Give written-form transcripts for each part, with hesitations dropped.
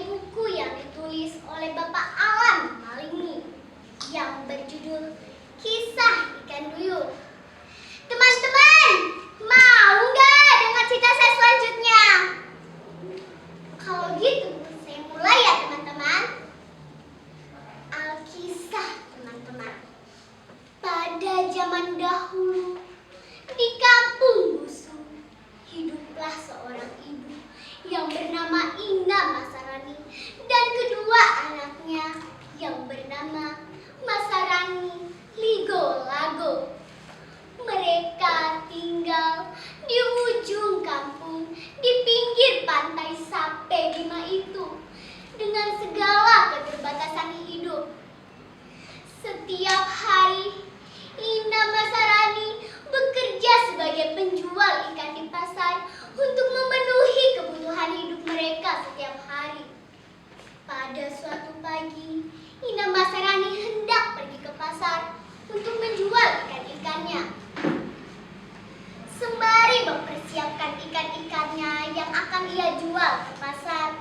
dari buku yang ditulis oleh Bapak Alan Malini yang berjudul Kisah Ikan Duyung. Teman-teman, mau nggak dengar cerita saya selanjutnya? Kalau gitu, saya mulai ya teman-teman. Alkisah teman-teman. Pada zaman dahulu, di kampung Busu, hiduplah seorang ibu yang bernama Ina Masarani dan kedua anaknya yang bernama Masarani Ligo Lago. Mereka tinggal di ujung kampung di pinggir pantai Sape Bima itu dengan segala keterbatasan hidup. Setiap hari Ina Masarani bekerja sebagai penjual ikan di pasar untuk memenuhi kebutuhan hidup mereka setiap hari. Pada suatu pagi, Ina Masarani hendak pergi ke pasar untuk menjual ikan-ikannya. Sembari mempersiapkan ikan-ikannya yang akan ia jual ke pasar,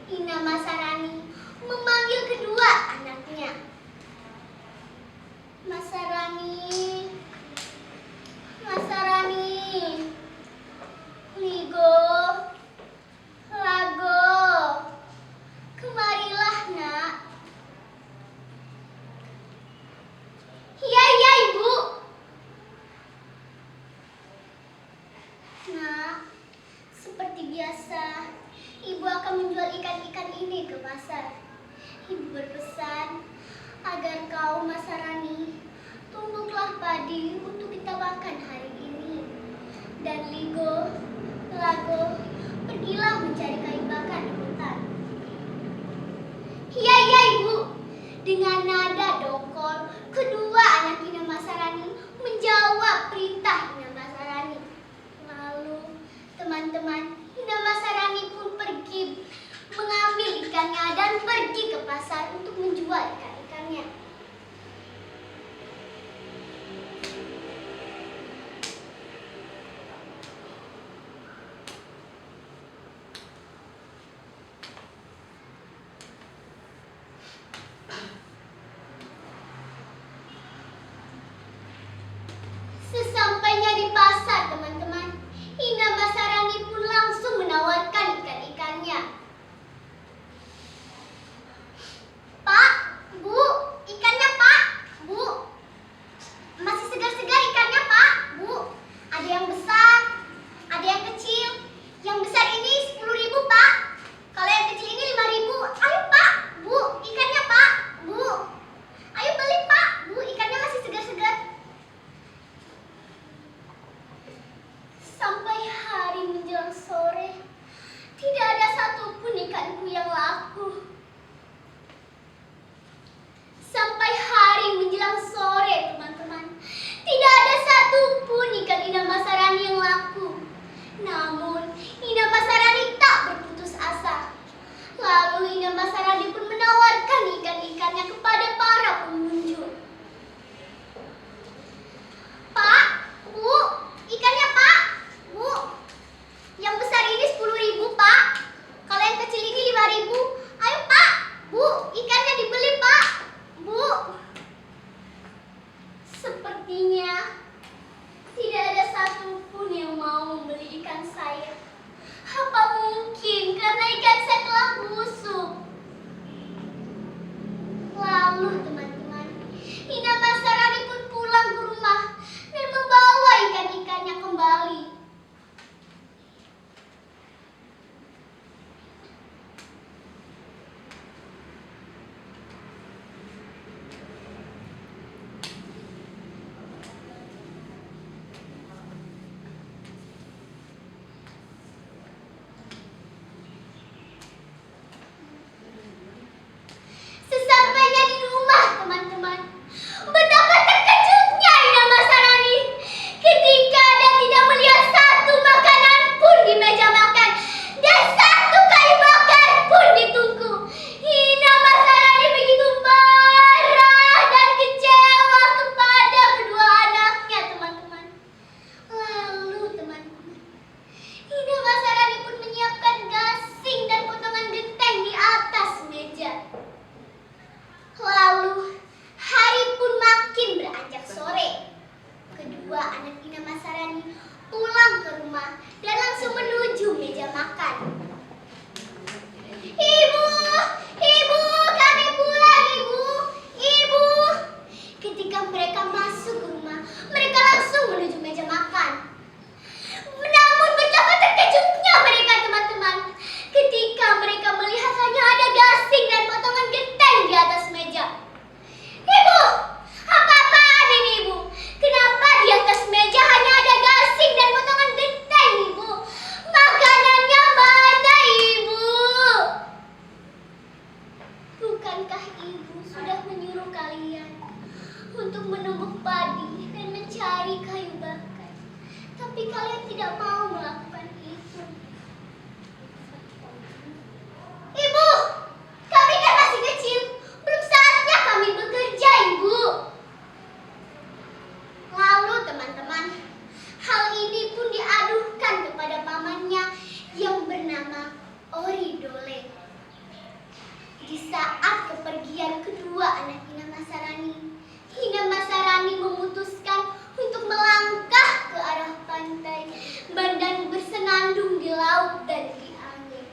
Ina Masarani memanggil kedua anaknya. Masarani, Ligo, Lago, kemarilah nak. Iya ibu. Nak, seperti biasa, ibu akan menjual ikan-ikan ini ke pasar. Ibu berpesan agar kau Masarani tumbuklah padi untuk kita makan hari ini. Dan Ligo, Lago, pergilah mencari kayu bakar di hutan. Iya ibu. Dengan nada dongkol, kedua anak Ina Masarani menjawab perintah Ina Masarani. Lalu teman-teman Ina Masarani pun pergi mengambil ikannya dan pergi ke pasar untuk menjual ikan-ikannya. Sesampainya di pasar, teman-teman, Ina Masarani pun langsung menawarkan ikan-ikannya. Pak, Bu, ikannya Pak, Bu. Masih segar-segar ikannya Pak, Bu. Ada yang besar, ada yang kecil. Yang besar ini 10.000 Pak. Kalau yang kecil ini 5.000. Ayo Pak, Bu, ikannya Pak, Bu. Ayo beli Pak, Bu, ikannya masih segar-segar. menumbuk padi dan mencari kayu bakar. Tapi kalian tidak mau melakukan itu. Ibu, kami kan masih kecil. Belum saatnya kami bekerja, Ibu. Lalu teman-teman, hal ini pun diadukan kepada pamannya yang bernama Oridole. Di saat kepergian kedua anak Hina Masarani memutuskan untuk melangkah ke arah pantai dan bersenandung di laut dan di angin.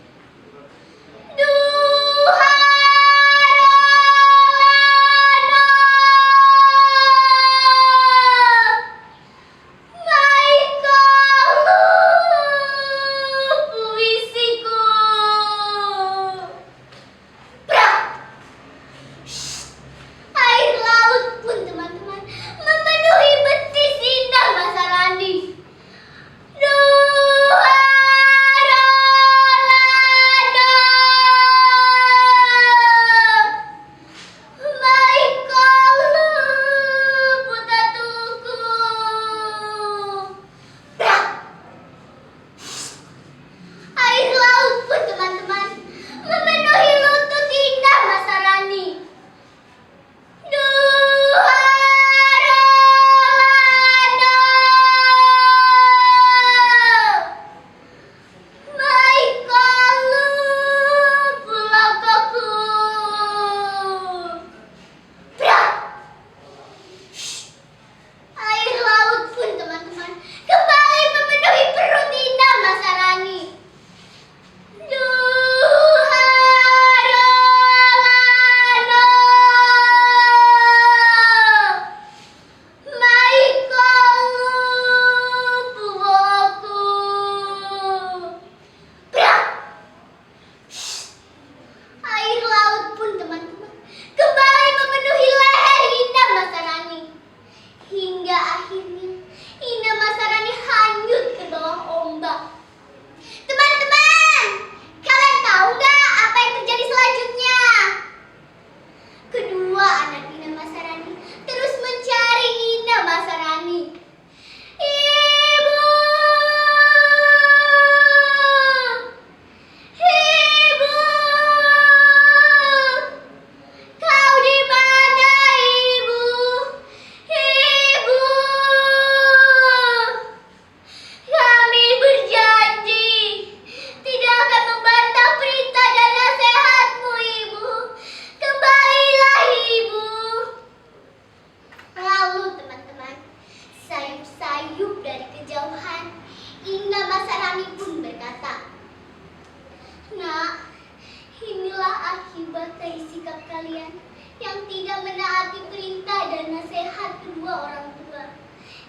akibat dari sikap kalian yang tidak menaati perintah dan nasihat kedua orang tua.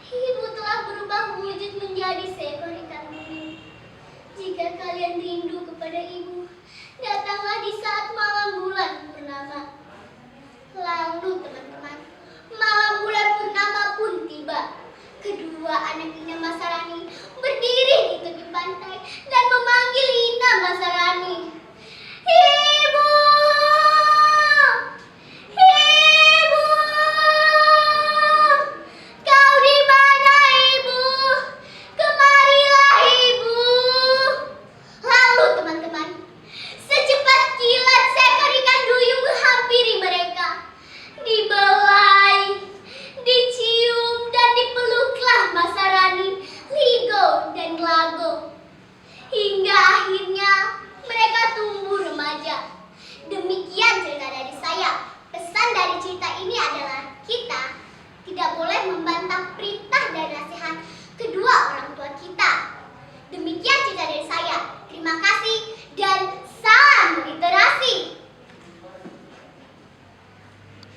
Ibu telah berubah wujud menjadi seekor ikan biru. Jika kalian rindu kepada ibu, datanglah di saat malam bulan purnama. Lalu teman-teman, malam bulan purnama pun tiba. Kedua anak Ina Masarani berdiri di tepi pantai dan memanggil Ina Masarani. Ibu! Ibu! Kau di mana, Ibu? Kemarilah, Ibu! Lalu teman-teman, secepat kilat seekor ikan duyung menghampiri mereka. Dibelai, dicium dan dipeluklah Masarani, Ligo dan Lago. Hingga akhirnya mereka tumbuh remaja. Demikian cerita dari saya. Pesan dari cerita ini adalah kita tidak boleh membantah perintah dan nasihat kedua orang tua kita. Demikian cerita dari saya. Terima kasih dan salam literasi.